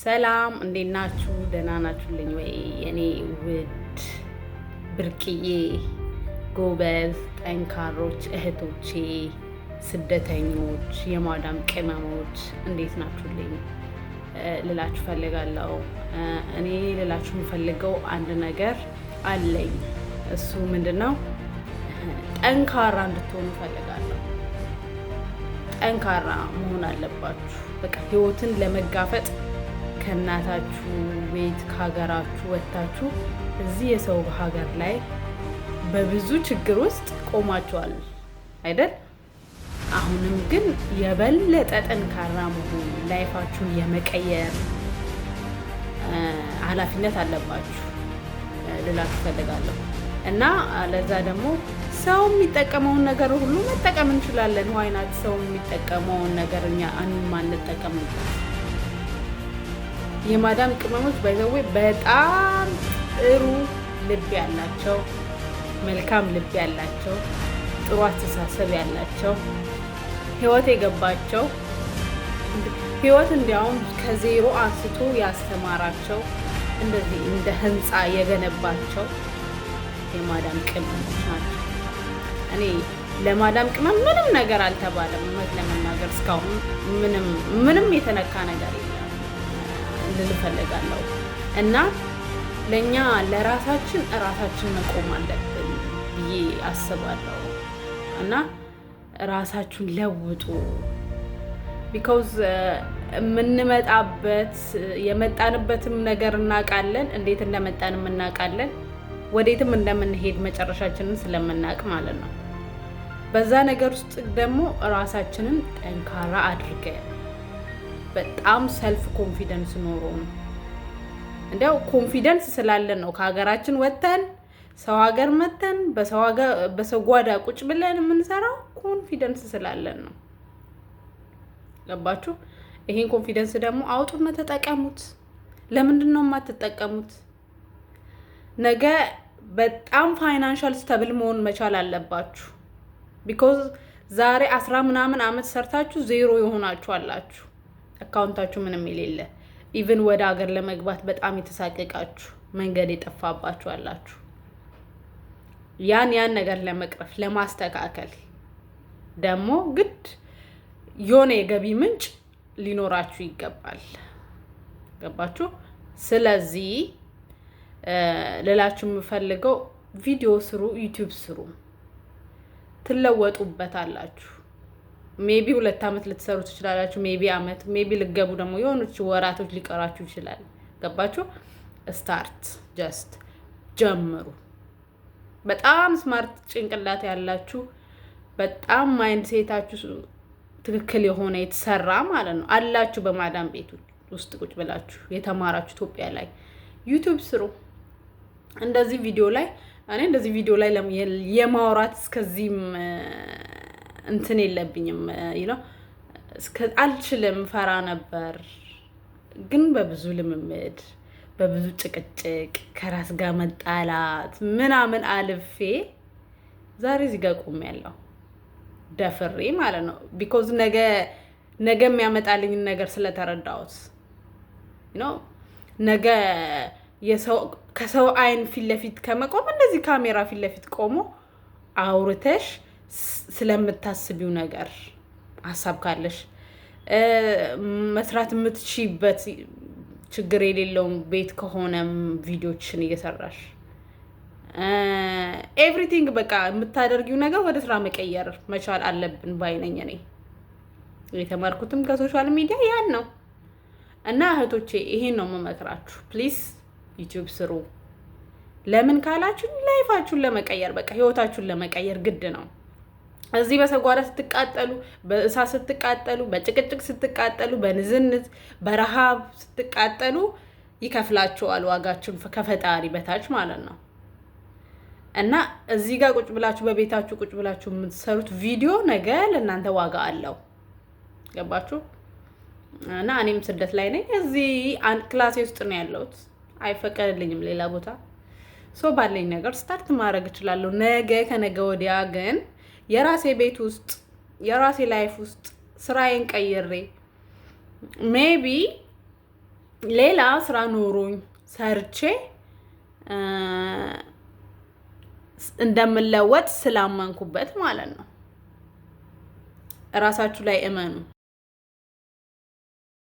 ሰላም እንዴት ናችሁ? ደህና ናችሁልኝ ወይ? የኔ ውድ ብርቅዬ ጎበዝ ጠንካሮች እህቶቼ፣ ስደተኞች፣ የማዳም ቅመሞች እንዴት ናችሁልኝ ልላችሁ ፈልጋለሁ። እኔ ልላችሁ የምፈልገው አንድ ነገር አለኝ። እሱ ምንድነው? ጠንካራ እንድትሆኑ ፈልጋለሁ። ጠንካራ መሆን አለባችሁ። በቃ ህይወትን ለመጋፈጥ ከእናታችሁ ቤት ከሀገራችሁ ወጥታችሁ እዚህ የሰው ሀገር ላይ በብዙ ችግር ውስጥ ቆማችኋል አይደል? አሁንም ግን የበለጠ ጠንካራ መሆን ላይፋችሁን የመቀየር ኃላፊነት አለባችሁ ልላችሁ ፈልጋለሁ። እና ለዛ ደግሞ ሰው የሚጠቀመውን ነገር ሁሉ መጠቀም እንችላለን። ዋይናት ሰው የሚጠቀመውን ነገር እኛ አንጠቀምበት። የማዳም ቅመሞች ባይዘዌ በጣም ጥሩ ልብ ያላቸው፣ መልካም ልብ ያላቸው፣ ጥሩ አስተሳሰብ ያላቸው፣ ህይወት የገባቸው፣ ህይወት እንዲያውም ከዜሮ አንስቶ ያስተማራቸው፣ እንደዚህ እንደ ህንፃ የገነባቸው የማዳም ቅመሞች ናቸው። እኔ ለማዳም ቅመም ምንም ነገር አልተባለም። እውነት ለመናገር እስካሁን ምንም የተነካ ነገር የለም ልል እፈልጋለሁ። እና ለኛ ለራሳችን መቆም አለብን ብዬ አስባለሁ። እና ራሳችሁን ለውጡ። ቢኮዝ የመጣንበትም ነገር እናውቃለን፣ እንዴት እንደመጣንም እናውቃለን፣ ወዴትም እንደምንሄድ መጨረሻችንን ስለምናውቅ ማለት ነው። በዛ ነገር ውስጥ ደግሞ ራሳችንን ጠንካራ አድርገን በጣም ሰልፍ ኮንፊደንስ ኖሮን፣ እንዲያው ኮንፊደንስ ስላለን ነው ከሀገራችን ወጥተን ሰው ሀገር መተን በሰው ጓዳ ቁጭ ብለን የምንሰራው። ኮንፊደንስ ስላለን ነው። ገባችሁ? ይሄን ኮንፊደንስ ደግሞ አውጡና ተጠቀሙት። ለምንድን ነው የማትጠቀሙት? ነገ በጣም ፋይናንሻል ስተብል መሆን መቻል አለባችሁ። ቢኮዝ ዛሬ 10 ምናምን ዓመት ሰርታችሁ ዜሮ የሆናችሁ አላችሁ። አካውንታችሁ ምንም የሌለ፣ ኢቭን ወደ ሀገር ለመግባት በጣም የተሳቀቃችሁ፣ መንገድ የጠፋባችሁ አላችሁ። ያን ነገር ለመቅረፍ ለማስተካከል ደግሞ ግድ የሆነ የገቢ ምንጭ ሊኖራችሁ ይገባል። ገባችሁ? ስለዚህ ልላችሁ የምፈልገው ቪዲዮ ስሩ፣ ዩቲዩብ ስሩ፣ ትለወጡበታላችሁ። ሜቢ 2 ዓመት ልትሰሩ ትችላላችሁ። ሜቢ ዓመት፣ ሜቢ ልገቡ ደግሞ የሆነች ወራቶች ሊቀራችሁ ይችላል። ገባችሁ? ስታርት ጀስት ጀምሩ። በጣም ስማርት ጭንቅላት ያላችሁ፣ በጣም ማይንድ ሴታችሁ ትክክል የሆነ የተሰራ ማለት ነው አላችሁ። በማዳም ቤት ውስጥ ቁጭ ብላችሁ የተማራችሁ ኢትዮጵያ ላይ ዩቲዩብ ስሩ። እንደዚህ ቪዲዮ ላይ የማውራት እስከዚህም እንትን የለብኝም አልችልም፣ ፈራ ነበር። ግን በብዙ ልምምድ፣ በብዙ ጭቅጭቅ፣ ከራስ ጋር መጣላት ምናምን አልፌ ዛሬ እዚህ ጋር ቆሜያለሁ፣ ደፍሬ ማለት ነው። ቢኮዝ ነገ የሚያመጣልኝን ነገር ስለተረዳሁት ነገ ከሰው አይን ፊት ለፊት ከመቆም እንደዚህ ካሜራ ፊት ለፊት ቆሞ አውርተሽ ስለምታስቢው ነገር ሀሳብ ካለሽ መስራት የምትችይበት ችግር የሌለውን ቤት ከሆነም ቪዲዮችን እየሰራሽ ኤቭሪቲንግ በቃ የምታደርጊው ነገር ወደ ስራ መቀየር መቻል አለብን ባይነኝ። እኔ የተማርኩትም ከሶሻል ሚዲያ ያን ነው። እና እህቶቼ ይሄን ነው የምመክራችሁ። ፕሊዝ ዩቲዩብ ስሩ። ለምን ካላችሁ ላይፋችሁን ለመቀየር፣ በቃ ህይወታችሁን ለመቀየር ግድ ነው። እዚህ በሰው ጓዳ ስትቃጠሉ፣ በእሳት ስትቃጠሉ፣ በጭቅጭቅ ስትቃጠሉ፣ በንዝንዝ በረሃብ ስትቃጠሉ ይከፍላችኋል ዋጋችሁን ከፈጣሪ በታች ማለት ነው። እና እዚህ ጋር ቁጭ ብላችሁ በቤታችሁ ቁጭ ብላችሁ የምትሰሩት ቪዲዮ ነገ ለእናንተ ዋጋ አለው። ገባችሁ? እና እኔም ስደት ላይ ነኝ። እዚህ ክላሴ ውስጥ ነው ያለሁት። አይፈቀድልኝም ሌላ ቦታ። ባለኝ ነገር ስታርት ማድረግ እችላለሁ። ነገ ከነገ ወዲያ ግን የራሴ ቤት ውስጥ የራሴ ላይፍ ውስጥ ስራዬን ቀይሬ ሜቢ ሌላ ስራ ኖሮኝ ሰርቼ እንደምለወጥ ስላመንኩበት ማለት ነው። እራሳችሁ ላይ እመኑ።